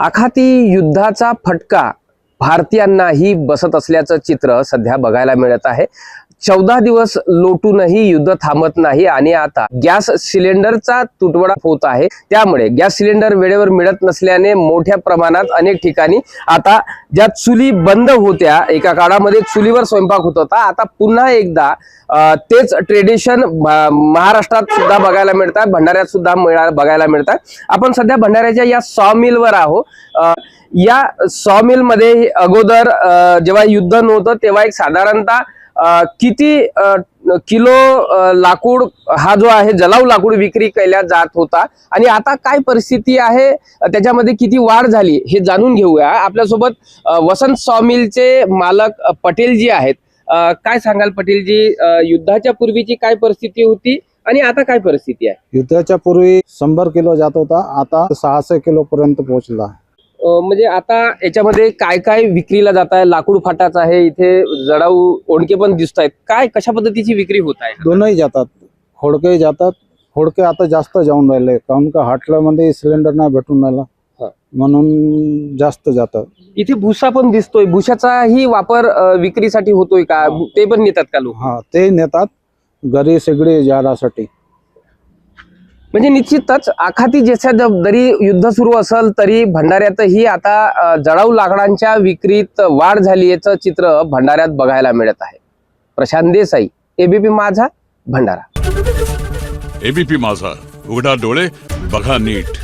आखाती युद्धाचा फटका भारतीयांनाही बसत असल्याचं चित्र सध्या बघायला मिळत आहे। 14 दिवस लोटूनही युद्ध थांबत नाही आणि आता गॅस सिलेंडरचा तुटवडा होत आहे। त्यामुळे गॅस सिलेंडर वेळेवर मिळत नसल्याने मोठ्या प्रमाणात अनेक ठिकाणी आता ज्या चुली बंद होत्या, एका काळामध्ये चुलीवर स्वयंपाक होत होता, आता पुन्हा एकदा तेच ट्रेडिशन महाराष्ट्रात सुद्धा बघायला मिळतात, भंडाऱ्यात सुद्धा बघायला मिळतात। आपण सध्या भंडाऱ्याच्या या सॉ मिलवर आहोत। या सॉ मिल मध्ये अगोदर जेव्हा युद्ध नव्हतं तेव्हा एक साधारणतः किती किलो लाकूड हा जो आहे जलाऊ लाकूड विक्री केल्या जात होता आणि आता काय परिस्थिती आहे, त्याच्यामध्ये किती वाढ झाली हे जाणून घेऊया। आपल्यासोबत वसंत सॉ मिलचे मालक पटेल जी आहेत। काय सांगाल पटेल जी, युद्धाच्या पूर्वीची काय परिस्थिती होती आणि आता काय परिस्थिती आहे? युद्धाच्या पूर्वी 100 किलो जात होता, आता 600 किलो पर्यंत पोहोचला। म्हणजे आता याच्यामध्ये काय काय विक्रीला जात आहे? लाकूड फाटाच आहे, इथे जडाऊ ओंडके पण दिसत आहेत, काय कशा पद्धतीची विक्री होत आहे? दोनही जातात, खोडके जातात। खोडके आता जास्त जाऊन राहिले, कारण का हाटल्यामध्ये सिलेंडर नाही भेटून राहिला, म्हणून जास्त जातात। इथे भुसा पण दिसतोय, भुसाचाही वापर विक्रीसाठी होतोय का? ते पण नेतात का लोक? हा, ते नेतात घरी सगळे जाण्यासाठी। म्हणजे निश्चितच आखाती जशा जरी युद्ध सुरू असेल तरी भंडाऱ्यातही आता जळाऊ लाकडांच्या विक्रीत वाढ झाली याचं चित्र भंडाऱ्यात बघायला मिळत आहे। प्रशांत देसाई, एबीपी माझा, भंडारा। एबीपी माझा, उघडा डोळे बघा नीट।